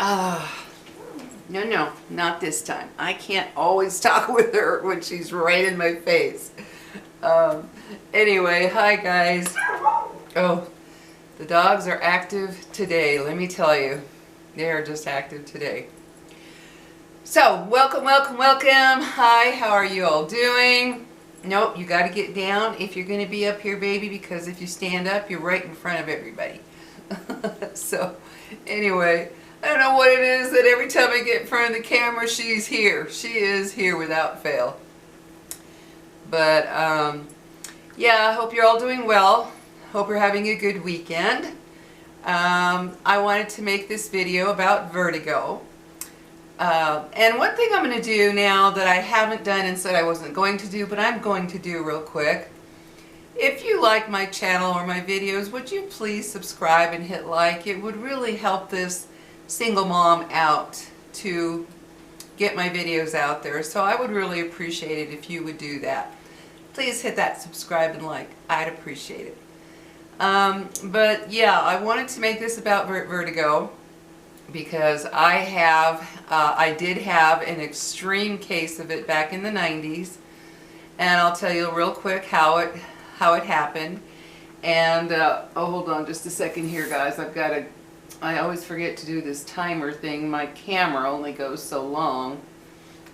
No, no, not this time. I can't always talk with her when she's right in my face. Anyway, hi guys. Oh, the dogs are active today, let me tell you. They are just active today. So, welcome, welcome, welcome. Hi, how are you all doing? Nope, you got to get down if you're going to be up here, baby, because if you stand up, you're right in front of everybody. So, anyway, I don't know what it is that every time I get in front of the camera, she's here. She is here without fail. But, yeah, I hope you're all doing well. Hope you're having a good weekend. I wanted to make this video about vertigo. And one thing I'm going to do now that I haven't done and said I wasn't going to do, but I'm going to do real quick. If you like my channel or my videos, would you please subscribe and hit like? It would really help this single mom out to get my videos out there. So I would really appreciate it if you would do that. Please hit that subscribe and like. I'd appreciate it. But yeah, I wanted to make this about vertigo because I did have an extreme case of it back in the 90s, and I'll tell you real quick how it happened. And oh, hold on just a second here, guys. I always forget to do this timer thing. My camera only goes so long.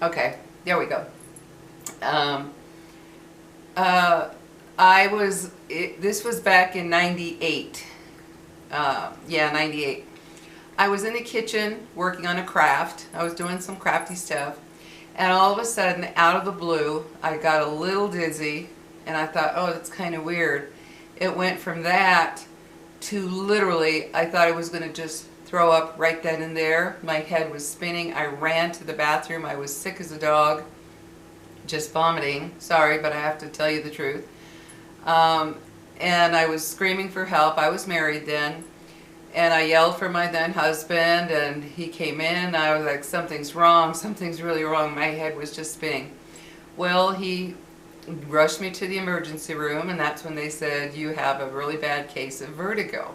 Okay, there we go. This was back in 98. Yeah, 98. I was in the kitchen working on a craft. I was doing some crafty stuff, and all of a sudden, out of the blue, I got a little dizzy, and I thought, oh, that's kind of weird. It went from that to literally, I thought I was going to just throw up right then and there. My head was spinning. I ran to the bathroom. I was sick as a dog, just vomiting. Sorry, but I have to tell you the truth. And I was screaming for help. I was married then. And I yelled for my then husband, and he came in. I was like, something's wrong, something's really wrong. My head was just spinning. Well, he rushed me to the emergency room, and that's when they said, you have a really bad case of vertigo.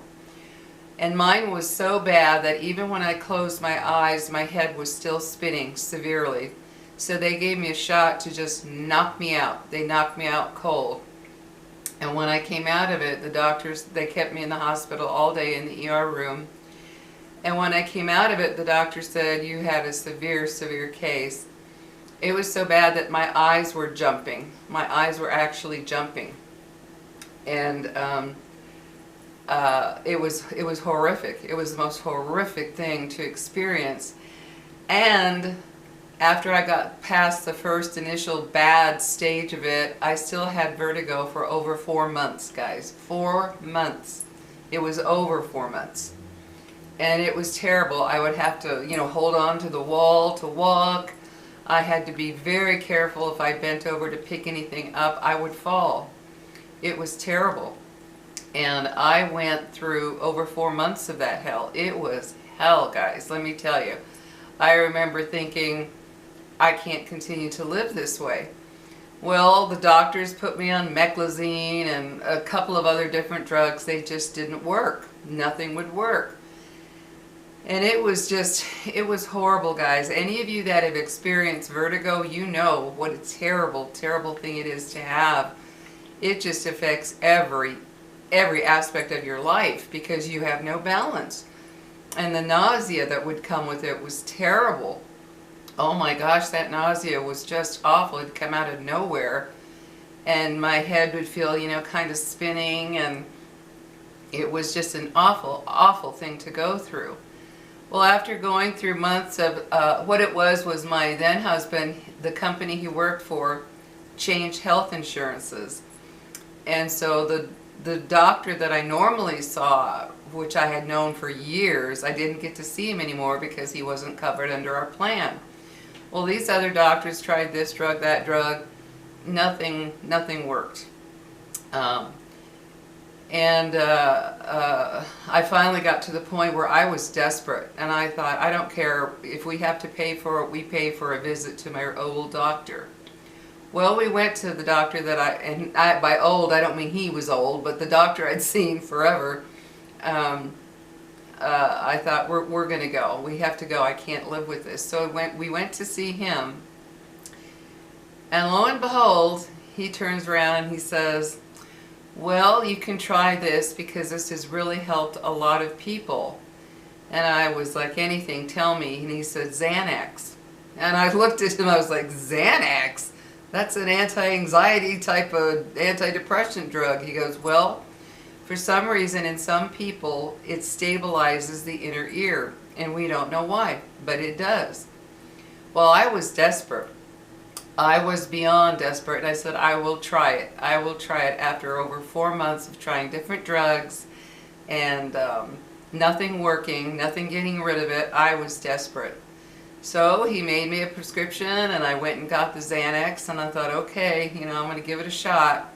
And mine was so bad that even when I closed my eyes, my head was still spinning severely. So they gave me a shot to just knock me out. They knocked me out cold. And when I came out of it, the doctors, they kept me in the hospital all day in the ER room. And when I came out of it, the doctor said, you had a severe, severe case. It was so bad that my eyes were jumping. My eyes were actually jumping. And it was horrific. It was the most horrific thing to experience. And after I got past the first initial bad stage of it, I still had vertigo for over 4 months, guys. 4 months. It was over 4 months. And it was terrible. I would have to, hold on to the wall to walk. I had to be very careful. If I bent over to pick anything up, I would fall. It was terrible. And I went through over 4 months of that hell. It was hell, guys, let me tell you. I remember thinking, I can't continue to live this way. Well, the doctors put me on meclizine and a couple of other different drugs. They just didn't work. Nothing would work. And it was horrible, guys. Any of you that have experienced vertigo, you know what a terrible, terrible thing it is to have. It just affects every aspect of your life because you have no balance. And the nausea that would come with it was terrible. Oh my gosh, that nausea was just awful. It'd come out of nowhere, and my head would feel, kind of spinning, and it was just an awful, awful thing to go through. Well, after going through months of, what it was my then husband, the company he worked for, changed health insurances. And so the doctor that I normally saw, which I had known for years, I didn't get to see him anymore because he wasn't covered under our plan. Well, these other doctors tried this drug, that drug. Nothing worked. I finally got to the point where I was desperate, and I thought, I don't care if we have to pay for it, we pay for a visit to my old doctor. Well, we went to the doctor that by old, I don't mean he was old, but the doctor I'd seen forever. I thought, we're going to go. We have to go. I can't live with this. So we went to see him. And lo and behold, he turns around and he says, well, you can try this because this has really helped a lot of people. And I was like, anything, tell me. And he said, Xanax. And I looked at him, I was like, Xanax? That's an anti-anxiety type of antidepressant drug. He goes, well, for some reason in some people it stabilizes the inner ear, and we don't know why, but it does. Well, I was desperate. I was beyond desperate, and I said, I will try it. I will try it. After over 4 months of trying different drugs and nothing working, nothing getting rid of it, I was desperate. So he made me a prescription, and I went and got the Xanax, and I thought, okay, you know, I'm going to give it a shot.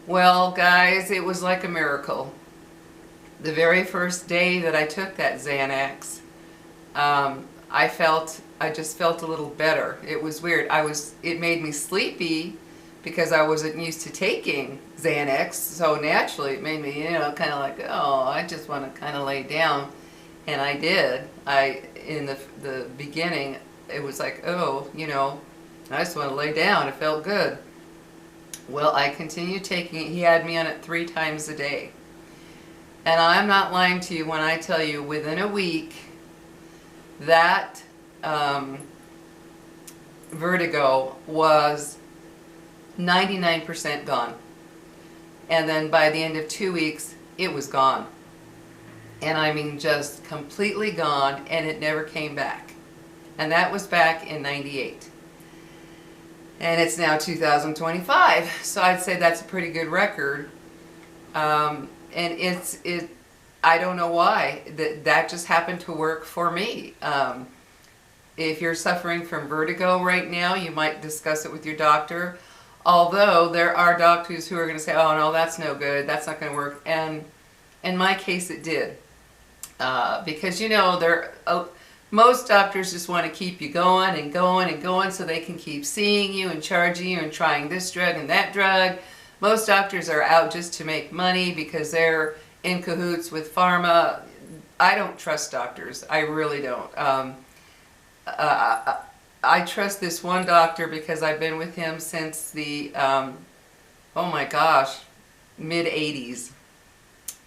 Well, guys, it was like a miracle. The very first day that I took that Xanax, I just felt a little better. It was weird. It made me sleepy because I wasn't used to taking Xanax, so naturally it made me, you know, kind of like, oh, I just want to kind of lay down. And I did. In the beginning, it was like, oh, you know, I just want to lay down. It felt good. Well, I continued taking it. He had me on it 3 times a day. And I'm not lying to you when I tell you, within a week, that vertigo was 99% gone. And then by the end of 2 weeks, it was gone. And I mean just completely gone, and it never came back. And that was back in '98. And it's now 2025, so I'd say that's a pretty good record. And I don't know why, that just happened to work for me. If you're suffering from vertigo right now, you might discuss it with your doctor. Although there are doctors who are going to say, oh no, that's no good, that's not going to work. And in my case it did. Because, you know, most doctors just want to keep you going and going and going so they can keep seeing you and charging you and trying this drug and that drug. Most doctors are out just to make money because they're in cahoots with pharma. I don't trust doctors. I really don't. I trust this one doctor because I've been with him since the, oh my gosh, mid-'80s.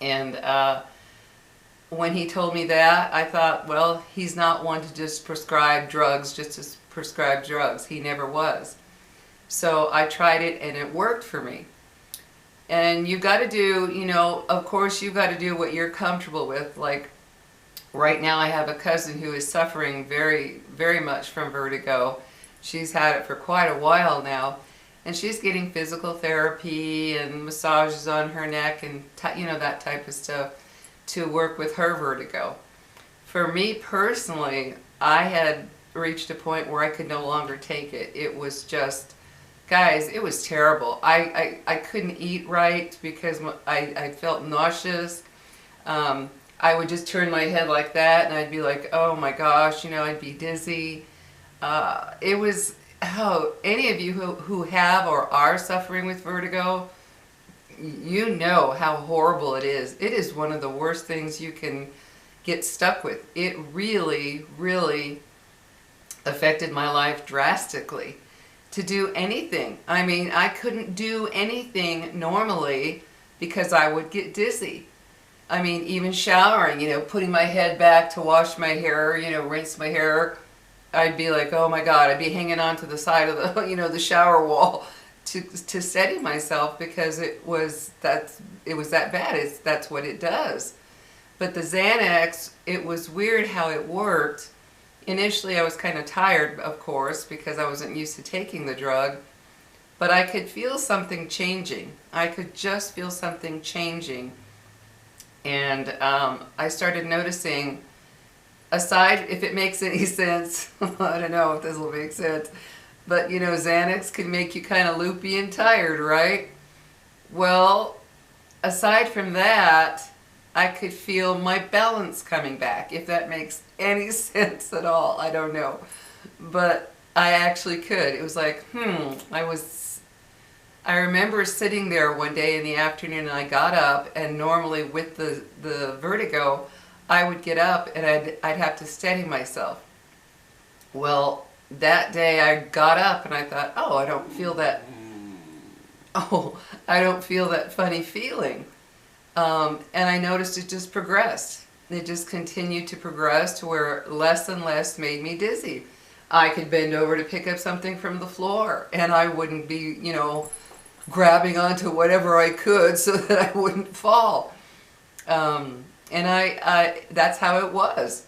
And when he told me that, I thought, well, he's not one to just prescribe drugs just to prescribe drugs. He never was. So I tried it, and it worked for me. And you got to do, you know, of course, you've got to do what you're comfortable with. Like, right now I have a cousin who is suffering very, very much from vertigo. She's had it for quite a while now. And she's getting physical therapy and massages on her neck and, you know, that type of stuff to work with her vertigo. For me personally, I had reached a point where I could no longer take it. It was just, guys, it was terrible. I couldn't eat right because I felt nauseous. I would just turn my head like that and I'd be like, oh my gosh, you know, I'd be dizzy. It was, oh, any of you who have or are suffering with vertigo, you know how horrible it is. It is one of the worst things you can get stuck with. It really, really affected my life drastically. To do anything. I mean, I couldn't do anything normally because I would get dizzy. I mean, even showering, you know, putting my head back to wash my hair, you know, rinse my hair, I'd be like, oh my God, I'd be hanging on to the side of the, you know, the shower wall to steady myself because it was that bad. That's what it does. But the Xanax, it was weird how it worked. Initially I was kind of tired, of course, because I wasn't used to taking the drug, but I could feel something changing. I could just feel something changing. And I started noticing, aside, if it makes any sense, I don't know if this will make sense, but you know, Xanax can make you kind of loopy and tired, right? Well, aside from that, I could feel my balance coming back, if that makes any sense at all. I don't know. But I actually could. It was like, I remember sitting there one day in the afternoon and I got up, and normally with the vertigo, I would get up and I'd have to steady myself. Well, that day I got up and I thought, oh, I don't feel that, oh, I don't feel that funny feeling. And I noticed it just progressed. It just continued to progress to where less and less made me dizzy. I could bend over to pick up something from the floor and I wouldn't be, you know, grabbing onto whatever I could so that I wouldn't fall. And that's how it was.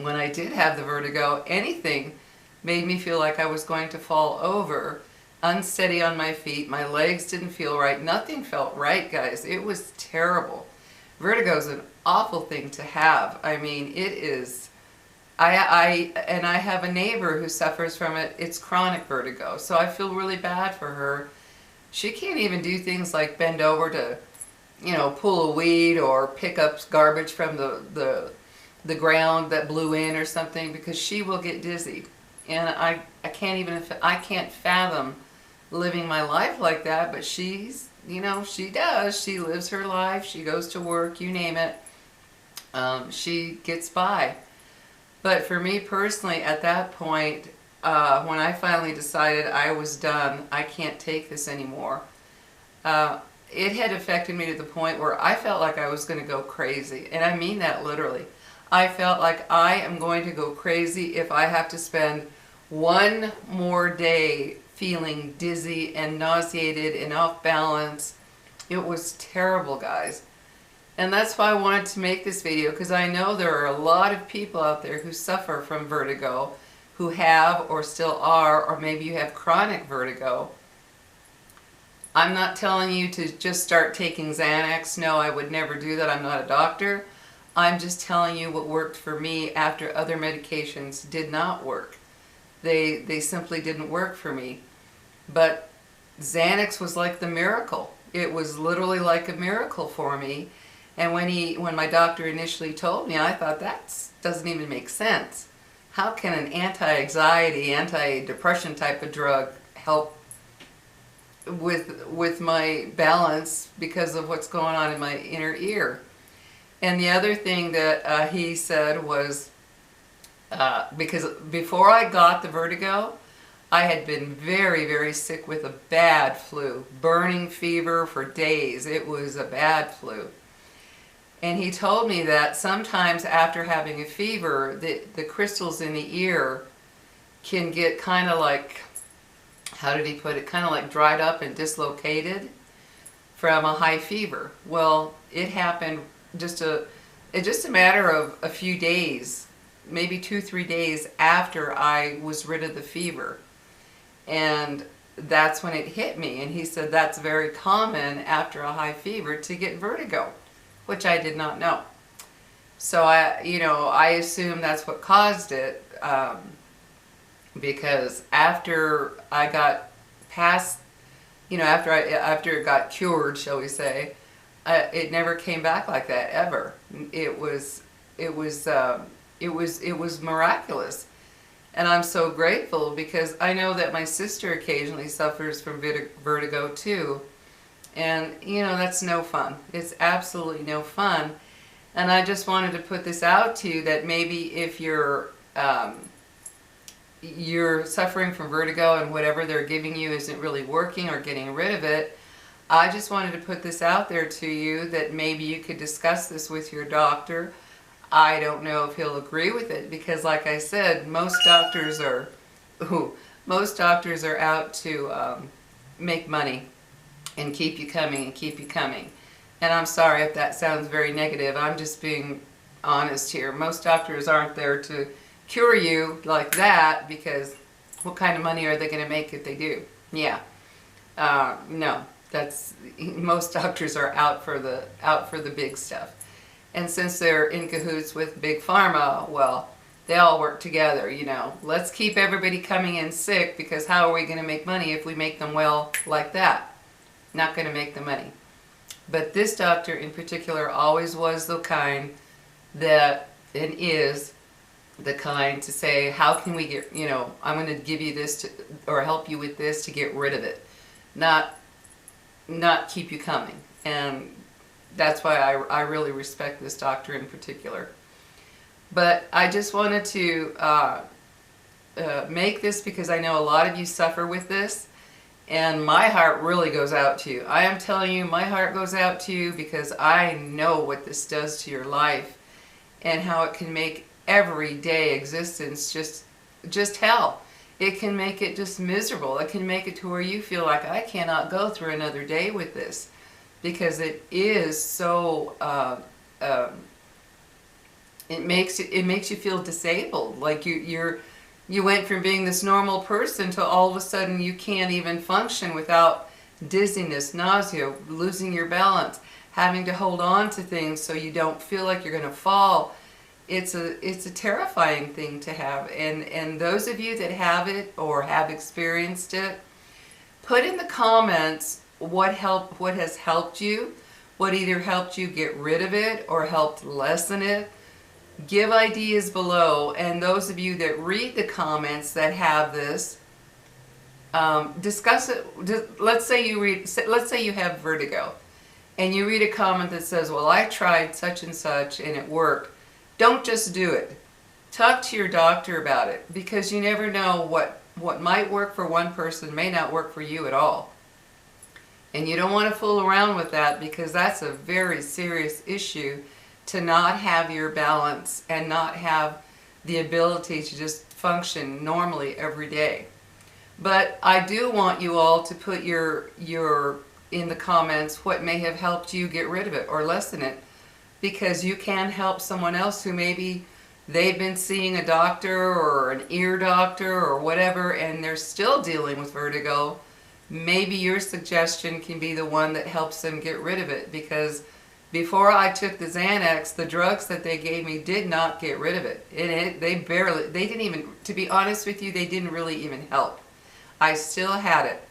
When I did have the vertigo, anything made me feel like I was going to fall over, unsteady on my feet, my legs didn't feel right, nothing felt right, guys. It was terrible. Vertigo is an awful thing to have. I mean, it is. I have a neighbor who suffers from it. It's chronic vertigo, so I feel really bad for her. She can't even do things like bend over to, you know, pull a weed or pick up garbage from the ground that blew in or something, because she will get dizzy. And I can't fathom living my life like that, but she's, you know, she does. She lives her life. She goes to work, you name it. She gets by. But for me personally, at that point, when I finally decided I was done, I can't take this anymore, it had affected me to the point where I felt like I was going to go crazy. And I mean that literally. I felt like I am going to go crazy if I have to spend one more day feeling dizzy and nauseated and off balance. It was terrible, guys. And that's why I wanted to make this video, because I know there are a lot of people out there who suffer from vertigo, who have or still are, or maybe you have chronic vertigo. I'm not telling you to just start taking Xanax. No, I would never do that. I'm not a doctor. I'm just telling you what worked for me after other medications did not work. They simply didn't work for me. But Xanax was like the miracle. It was literally like a miracle for me. And when my doctor initially told me, I thought that doesn't even make sense. How can an anti-anxiety, anti-depression type of drug help with my balance because of what's going on in my inner ear? And the other thing that he said was, because before I got the vertigo, I had been very, very sick with a bad flu, burning fever for days. It was a bad flu. And he told me that sometimes after having a fever, the crystals in the ear can get kind of like, how did he put it, kind of like dried up and dislocated from a high fever. Well, it happened just a matter of a few days, maybe 2-3 days after I was rid of the fever. And that's when it hit me. And he said that's very common after a high fever to get vertigo, which I did not know. So I assume that's what caused it, because after I got past, after it got cured, shall we say, it never came back like that ever. It was miraculous. And I'm so grateful, because I know that my sister occasionally suffers from vertigo too. And, that's no fun. It's absolutely no fun. And I just wanted to put this out to you, that maybe if you're suffering from vertigo and whatever they're giving you isn't really working or getting rid of it, I just wanted to put this out there to you, that maybe you could discuss this with your doctor. I don't know if he'll agree with it, because like I said, most doctors are out to make money and keep you coming and keep you coming. And I'm sorry if that sounds very negative. I'm just being honest here. Most doctors aren't there to cure you like that, because what kind of money are they going to make if they do? Yeah. No. Most doctors are out for the big stuff. And since they're in cahoots with Big Pharma, well, they all work together, Let's keep everybody coming in sick, because how are we going to make money if we make them well like that? Not going to make the money. But this doctor in particular always was the kind that, and is the kind to say, how can we get, I'm going to give you this or help you with this to get rid of it. Not keep you coming. And that's why I really respect this doctor in particular. But I just wanted to make this because I know a lot of you suffer with this, and my heart really goes out to you. I am telling you, my heart goes out to you because I know what this does to your life and how it can make everyday existence just hell. It can make it just miserable. It can make it to where you feel like I cannot go through another day with this, because it is so it makes you feel disabled, like you went from being this normal person to all of a sudden you can't even function without dizziness, nausea, losing your balance, having to hold on to things so you don't feel like you're going to fall. It's a terrifying thing to have, and those of you that have it or have experienced it, put in the comments what has helped you, what either helped you get rid of it or helped lessen it. Give ideas below, and those of you that read the comments that have this, discuss it. Let's say you have vertigo, and you read a comment that says, "Well, I tried such and such and it worked." Don't just do it. Talk to your doctor about it, because you never know what might work for one person may not work for you at all. And you don't want to fool around with that, because that's a very serious issue, to not have your balance and not have the ability to just function normally every day. But I do want you all to put your in the comments what may have helped you get rid of it or lessen it, because you can help someone else who maybe they've been seeing a doctor or an ear doctor or whatever, and they're still dealing with vertigo. Maybe your suggestion can be the one that helps them get rid of it, because before I took the Xanax, the drugs that they gave me did not get rid of it. They didn't even, to be honest with you, they didn't really even help. I still had it.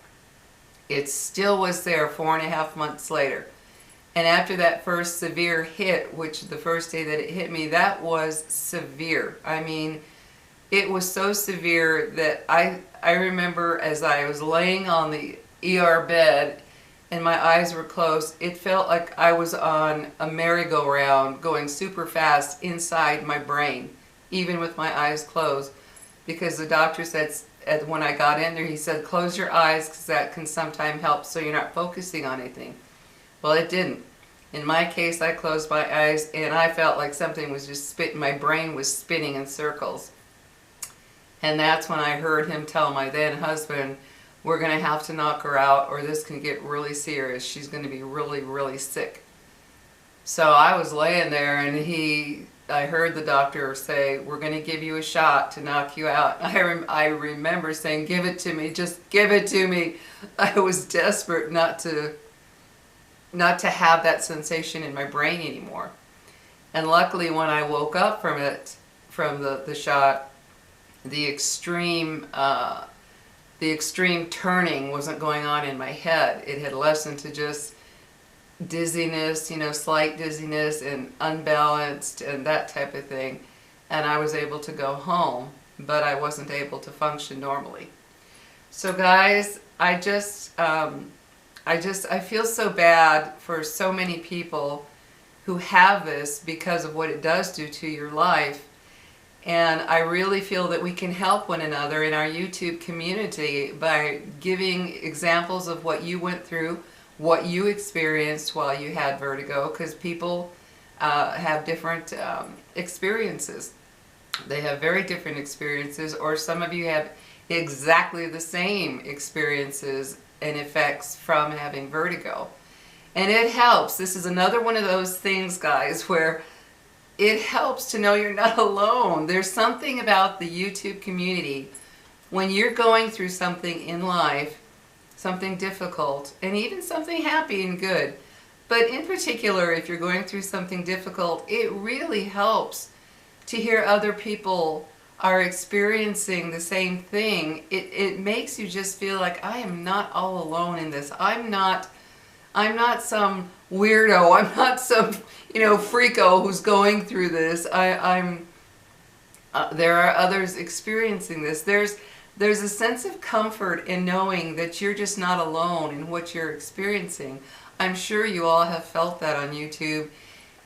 It still was there 4.5 months later. And after that first severe hit, which the first day that it hit me, that was severe. I mean, it was so severe that I remember as I was laying on the ER bed and my eyes were closed, it felt like I was on a merry-go-round going super fast inside my brain, even with my eyes closed, because the doctor said, when I got in there, he said, close your eyes because that can sometimes help so you're not focusing on anything. Well, it didn't. In my case, I closed my eyes and I felt like something was just my brain was spinning in circles. And that's when I heard him tell my then husband, we're going to have to knock her out or this can get really serious. She's going to be really, really sick. So I was laying there and I heard the doctor say, we're going to give you a shot to knock you out. I remember saying, give it to me, just give it to me. I was desperate not to have that sensation in my brain anymore. And luckily when I woke up from it, from the shot, the extreme turning wasn't going on in my head. It had lessened to just dizziness, slight dizziness and unbalanced and that type of thing. And I was able to go home, but I wasn't able to function normally. So guys, I feel so bad for so many people who have this because of what it does do to your life. And I really feel that we can help one another in our YouTube community by giving examples of what you went through, what you experienced while you had vertigo, because people have different experiences. They have very different experiences, or some of you have exactly the same experiences and effects from having vertigo. And it helps. This is another one of those things, guys, where it helps to know you're not alone. There's something about the YouTube community when you're going through something in life, something difficult, and even something happy and good. But in particular, if you're going through something difficult, it really helps to hear other people are experiencing the same thing. It makes you just feel like I am not all alone in this. I'm not some weirdo. I'm not some freako who's going through this. There are others experiencing this. There's a sense of comfort in knowing that you're just not alone in what you're experiencing. I'm sure you all have felt that on YouTube.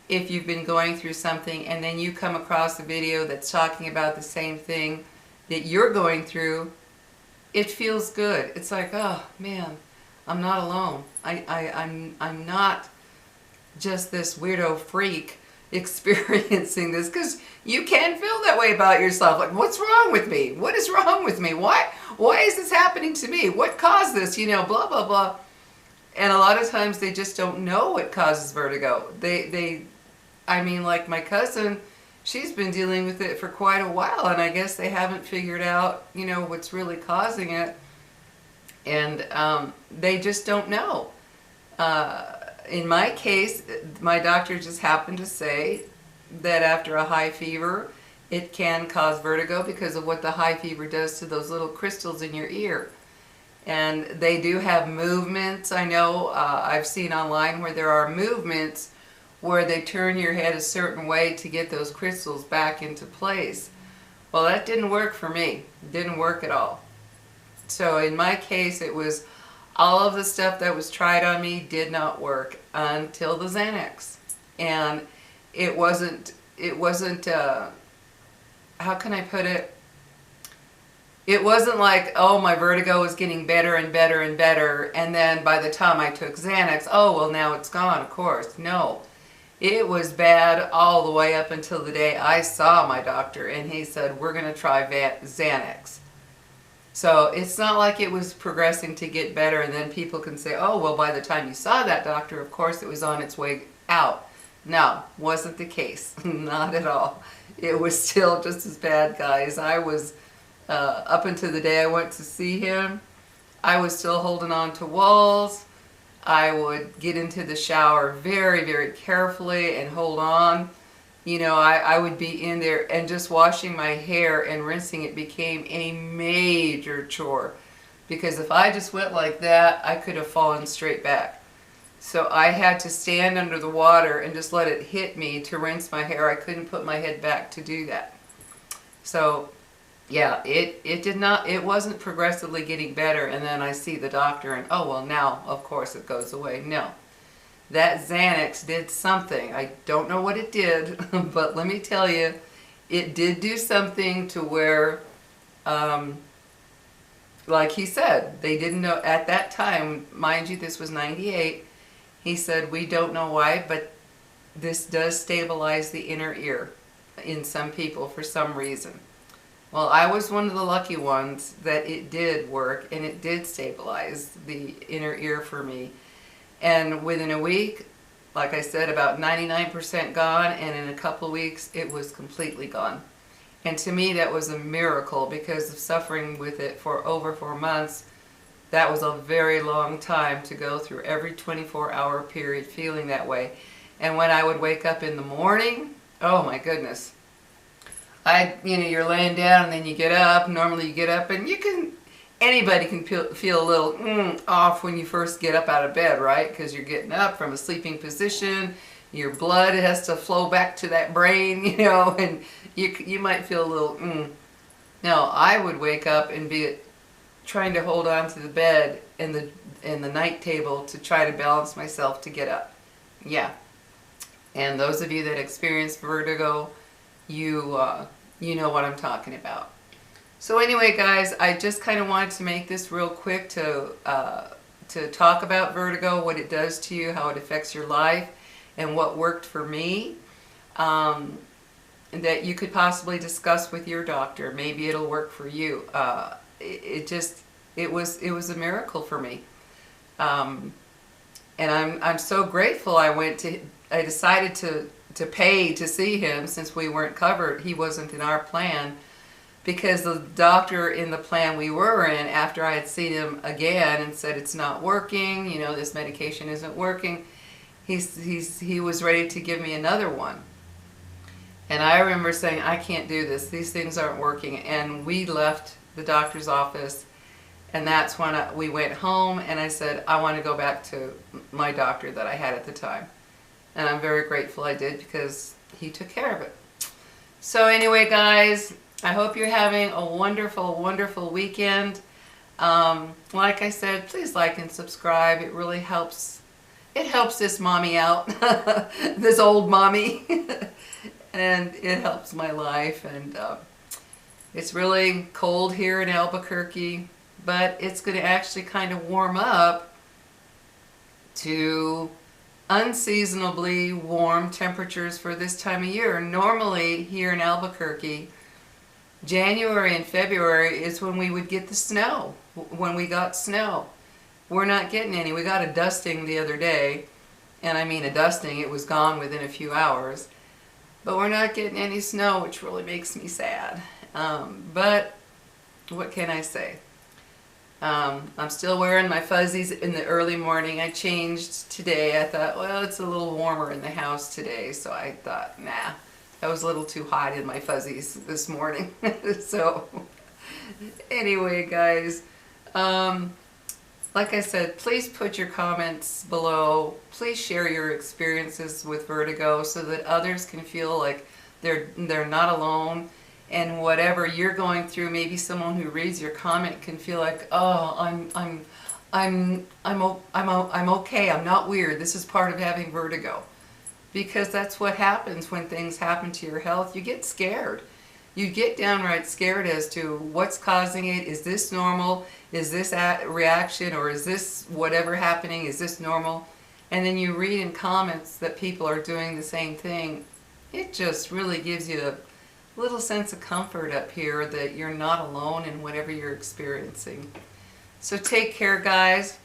if you've been going through something and then you come across a video that's talking about the same thing that you're going through, it feels good. It's like, oh man, I'm not alone. I'm not just this weirdo freak experiencing this, because you can feel that way about yourself. Like, what's wrong with me? What is wrong with me? Why is this happening to me? What caused this? You know, blah, blah, blah. And a lot of times they just don't know what causes vertigo. I mean, like my cousin, she's been dealing with it for quite a while, and I guess they haven't figured out, you know, what's really causing it. And they just don't know. In my case, my doctor just happened to say that after a high fever, it can cause vertigo because of what the high fever does to those little crystals in your ear. And they do have movements. I know I've seen online where there are movements where they turn your head a certain way to get those crystals back into place. Well, that didn't work for me. It didn't work at all. So in my case, it was all of the stuff that was tried on me did not work until the Xanax. And it wasn't, how can I put it? It wasn't like, oh, my vertigo was getting better and better and better, and then by the time I took Xanax, oh, well, now it's gone, of course. No. It was bad all the way up until the day I saw my doctor, and he said, we're going to try Xanax. So it's not like it was progressing to get better, and then people can say, oh, well, by the time you saw that doctor, of course, it was on its way out. No, wasn't the case. Not at all. It was still just as bad, guys. I was... up until the day I went to see him, I was still holding on to walls. I would get into the shower very, very carefully and hold on. You know, I would be in there, and just washing my hair and rinsing it became a major chore. Because if I just went like that, I could have fallen straight back. So I had to stand under the water and just let it hit me to rinse my hair. I couldn't put my head back to do that. So yeah, it wasn't progressively getting better, and then I see the doctor and, oh, well, now, of course, it goes away. No. That Xanax did something. I don't know what it did, but let me tell you, it did do something to where, like he said, they didn't know at that time, mind you, this was 98, he said, we don't know why, but this does stabilize the inner ear in some people for some reason. Well, I was one of the lucky ones that it did work, and it did stabilize the inner ear for me. And within a week, like I said, about 99% gone, and in a couple of weeks, it was completely gone. And to me, that was a miracle, because of suffering with it for over 4 months. That was a very long time to go through every 24-hour period feeling that way. And when I would wake up in the morning, oh my goodness. You know, you're laying down and then you get up. Normally you get up and anybody can feel a little off when you first get up out of bed, right? Because you're getting up from a sleeping position. Your blood has to flow back to that brain, you know, and you might feel a little Now, I would wake up and be trying to hold on to the bed and the night table to try to balance myself to get up. Yeah. And those of you that experience vertigo, you know what I'm talking about. So anyway, guys, I just kind of wanted to make this real quick to talk about vertigo, what it does to you, how it affects your life, and what worked for me, and that you could possibly discuss with your doctor. Maybe it'll work for you. It was a miracle for me, and I'm so grateful. I decided to pay to see him, since we weren't covered. He wasn't in our plan, because the doctor in the plan we were in, after I had seen him again and said it's not working, you know, this medication isn't working, he was ready to give me another one. And I remember saying, I can't do this, these things aren't working. And we left the doctor's office, and that's when we went home, and I said, I want to go back to my doctor that I had at the time. And I'm very grateful I did, because he took care of it. So anyway, guys, I hope you're having a wonderful, wonderful weekend. Like I said, please like and subscribe. It really helps it helps this mommy out, this old mommy, and it helps my life. And it's really cold here in Albuquerque, but it's going to actually kind of warm up to unseasonably warm temperatures for this time of year. Normally here in Albuquerque, January and February is when we would get the snow, when we got snow. We're not getting any. We got a dusting the other day, and I mean a dusting, it was gone within a few hours. But we're not getting any snow, which really makes me sad. But what can I say? I'm still wearing my fuzzies in the early morning. I changed today. I thought, well, it's a little warmer in the house today, so I thought, nah, that was a little too hot in my fuzzies this morning. So anyway, guys, like I said, please put your comments below. Please share your experiences with vertigo so that others can feel like they're not alone. And whatever you're going through, maybe someone who reads your comment can feel like, oh, I'm okay. I'm not weird. This is part of having vertigo, because that's what happens when things happen to your health. You get scared. You get downright scared as to what's causing it. Is this normal? Is this a reaction, or is this whatever happening? Is this normal? And then you read in comments that people are doing the same thing. It just really gives you a little sense of comfort up here that you're not alone in whatever you're experiencing. So take care, guys.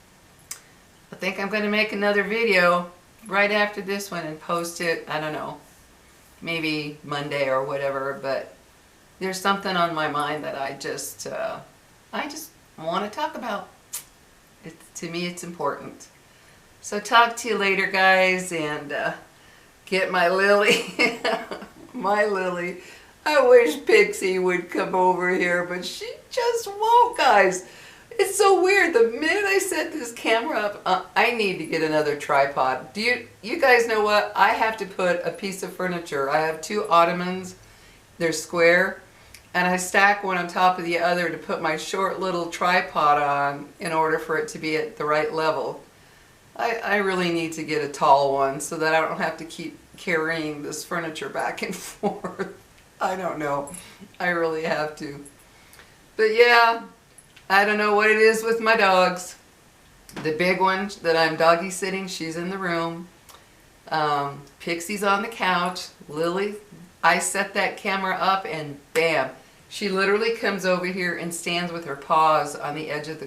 I think I'm going to make another video right after this one and post it, I don't know, maybe Monday or whatever, but there's something on my mind that I just want to talk about. To me, it's important. So talk to you later, guys, and get my Lily. My Lily. I wish Pixie would come over here, but she just won't, guys. It's so weird. The minute I set this camera up, I need to get another tripod. Do you guys know what? I have to put a piece of furniture. I have 2 ottomans. They're square, and I stack one on top of the other to put my short little tripod on in order for it to be at the right level. I really need to get a tall one so that I don't have to keep carrying this furniture back and forth. I don't know. I really have to. But yeah, I don't know what it is with my dogs. The big one that I'm doggy sitting, she's in the room. Pixie's on the couch. Lily, I set that camera up and bam, she literally comes over here and stands with her paws on the edge of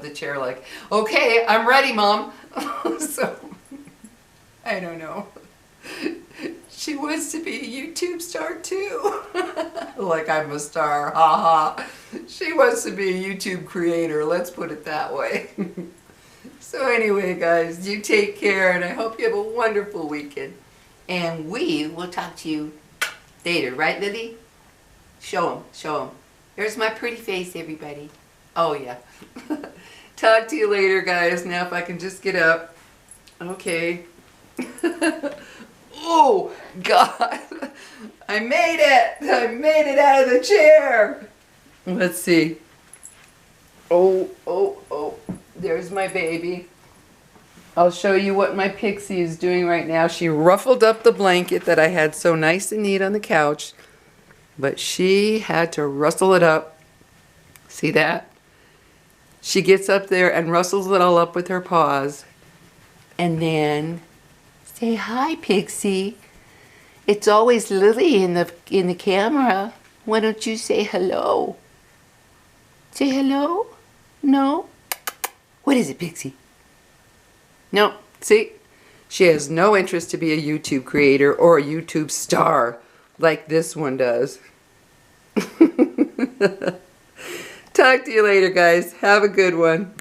the chair like, okay, I'm ready, Mom. So, I don't know. She wants to be a YouTube star too. Like I'm a star, haha. She wants to be a YouTube creator, let's put it that way. So anyway, guys, you take care, and I hope you have a wonderful weekend. And we will talk to you later, right, Lily? Show them, show them. There's my pretty face, everybody. Oh, yeah. Talk to you later, guys. Now if I can just get up. Okay. Oh, God. I made it. I made it out of the chair. Let's see. Oh, oh, oh. There's my baby. I'll show you what my Pixie is doing right now. She ruffled up the blanket that I had so nice and neat on the couch, but she had to rustle it up. See that? She gets up there and rustles it all up with her paws. And then, say hi, Pixie. It's always Lily in the camera. Why don't you say hello? Say hello? No? What is it, Pixie? No, see? She has no interest to be a YouTube creator or a YouTube star like this one does. Talk to you later, guys. Have a good one.